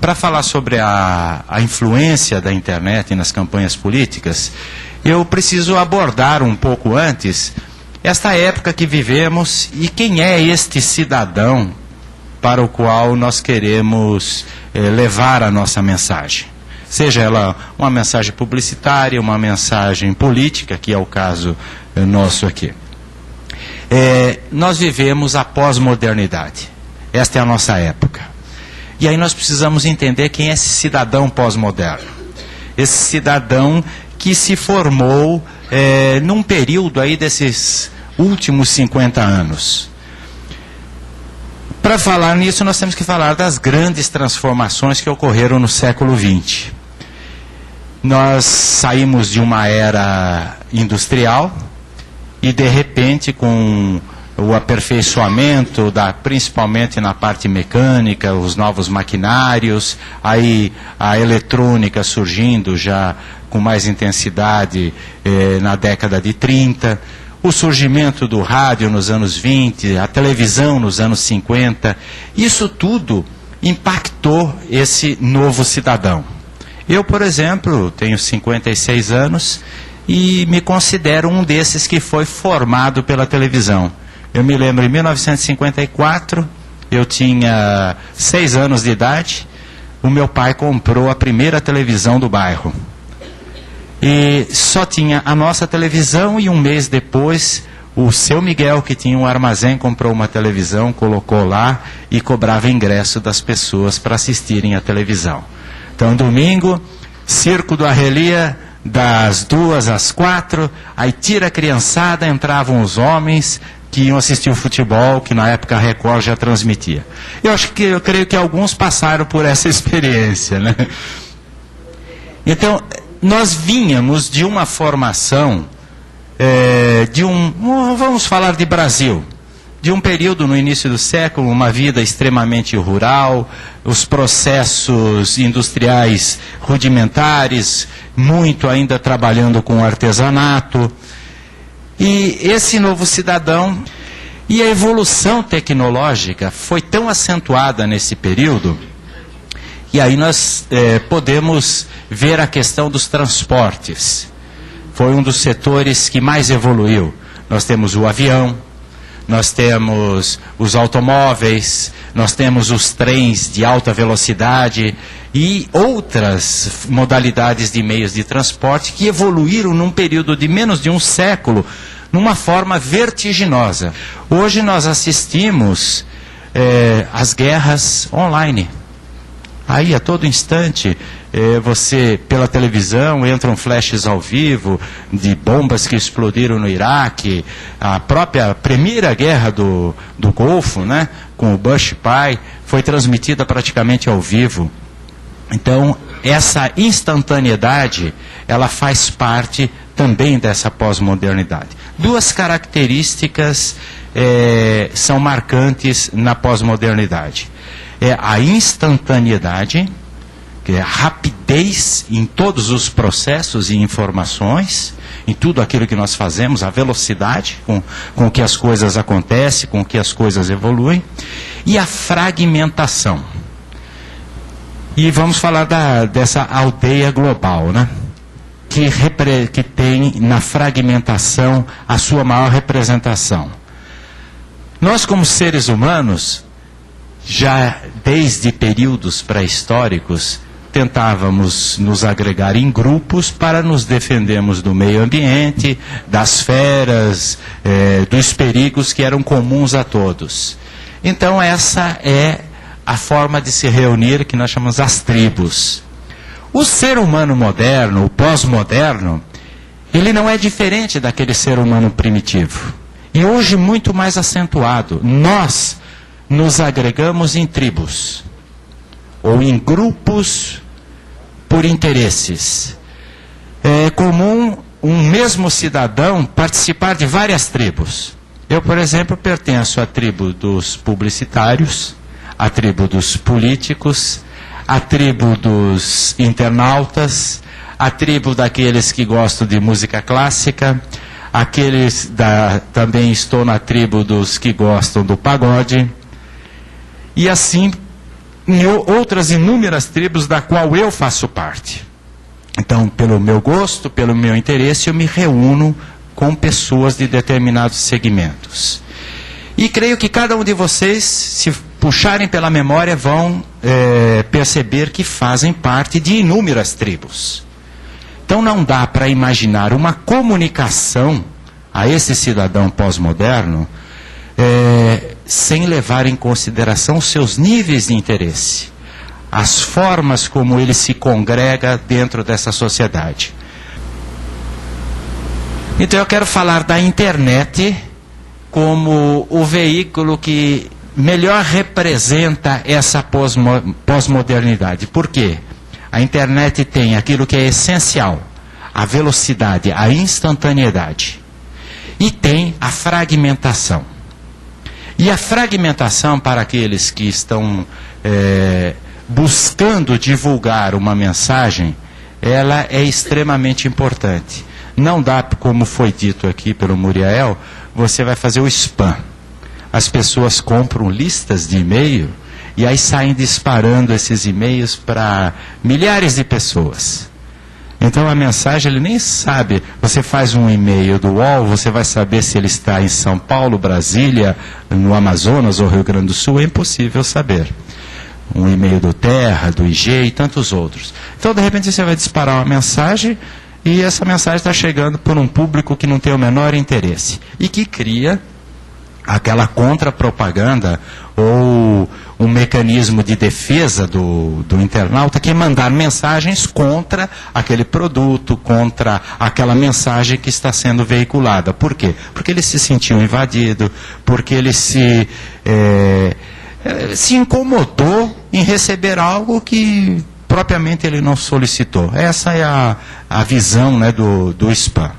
para falar sobre a influência da internet nas campanhas políticas, eu preciso abordar um pouco antes esta época que vivemos e quem é este cidadão para o qual nós queremos levar a nossa mensagem. Seja ela uma mensagem publicitária, uma mensagem política, que é o caso nosso aqui. Nós vivemos a pós-modernidade. Esta é a nossa época. E aí nós precisamos entender quem é esse cidadão pós-moderno. Esse cidadão que se formou num período aí desses últimos 50 anos. Para falar nisso, nós temos que falar das grandes transformações que ocorreram no século XX. Nós saímos de uma era industrial e, de repente, com o aperfeiçoamento, principalmente na parte mecânica, os novos maquinários, aí a eletrônica surgindo já com mais intensidade na década de 30, o surgimento do rádio nos anos 20, a televisão nos anos 50, isso tudo impactou esse novo cidadão. Eu, por exemplo, tenho 56 anos e me considero um desses que foi formado pela televisão. Eu me lembro, em 1954, eu tinha 6 anos de idade, o meu pai comprou a primeira televisão do bairro. E só tinha a nossa televisão e um mês depois, o seu Miguel, que tinha um armazém, comprou uma televisão, colocou lá e cobrava ingresso das pessoas para assistirem a televisão. Então, domingo, Circo do Arrelia, das 2 às 4, aí tira a criançada, entravam os homens que iam assistir o futebol, que na época a Record já transmitia. Eu creio que alguns passaram por essa experiência, né? Então, nós vínhamos de uma formação, vamos falar de Brasil, de um período no início do século, uma vida extremamente rural, os processos industriais rudimentares, muito ainda trabalhando com artesanato. E esse novo cidadão, e a evolução tecnológica foi tão acentuada nesse período, e aí nós podemos ver a questão dos transportes. Foi um dos setores que mais evoluiu. Nós temos o avião, nós temos os automóveis, nós temos os trens de alta velocidade e outras modalidades de meios de transporte que evoluíram num período de menos de um século, numa forma vertiginosa. Hoje nós assistimos às guerras online. Aí, a todo instante, você, pela televisão, entram flashes ao vivo de bombas que explodiram no Iraque, a própria primeira guerra do Golfo, né, com o Bush pai, foi transmitida praticamente ao vivo. Então, essa instantaneidade, ela faz parte também dessa pós-modernidade. 2 características são marcantes na pós-modernidade. É a instantaneidade, que é a rapidez em todos os processos e informações, em tudo aquilo que nós fazemos, a velocidade com que as coisas acontecem, com que as coisas evoluem, e a fragmentação. E vamos falar dessa aldeia global, né? Que tem na fragmentação a sua maior representação. Nós, como seres humanos, já desde períodos pré-históricos, tentávamos nos agregar em grupos para nos defendermos do meio ambiente, das feras, dos perigos que eram comuns a todos. Então essa é a forma de se reunir que nós chamamos as tribos. O ser humano moderno, o pós-moderno, ele não é diferente daquele ser humano primitivo. E hoje muito mais acentuado. Nós nos agregamos em tribos, ou em grupos por interesses. É comum um mesmo cidadão participar de várias tribos. Eu, por exemplo, pertenço à tribo dos publicitários, à tribo dos políticos, à tribo dos internautas, à tribo daqueles que gostam de música clássica, também estou na tribo dos que gostam do pagode. E assim em outras inúmeras tribos da qual eu faço parte. Então, pelo meu gosto, pelo meu interesse, eu me reúno com pessoas de determinados segmentos. E creio que cada um de vocês, se puxarem pela memória, vão perceber que fazem parte de inúmeras tribos. Então não dá para imaginar uma comunicação a esse cidadão pós-moderno sem levar em consideração os seus níveis de interesse, as formas como ele se congrega dentro dessa sociedade. Então eu quero falar da internet como o veículo que melhor representa essa pós-modernidade. Por quê? A internet tem aquilo que é essencial, a velocidade, a instantaneidade. E tem a fragmentação. E a fragmentação, para aqueles que estão buscando divulgar uma mensagem, ela é extremamente importante. Não dá, como foi dito aqui pelo Muriel, você vai fazer o spam. As pessoas compram listas de e-mail e aí saem disparando esses e-mails para milhares de pessoas. Então a mensagem ele nem sabe. Você faz um e-mail do UOL, você vai saber se ele está em São Paulo, Brasília, no Amazonas ou Rio Grande do Sul, é impossível saber. Um e-mail do Terra, do IG e tantos outros. Então de repente você vai disparar uma mensagem e essa mensagem está chegando por um público que não tem o menor interesse e que cria aquela contra-propaganda ou um mecanismo de defesa do internauta que é mandar mensagens contra aquele produto, contra aquela mensagem que está sendo veiculada. Por quê? Porque ele se sentiu invadido, porque ele se incomodou em receber algo que propriamente ele não solicitou. Essa é a visão, né, do spam.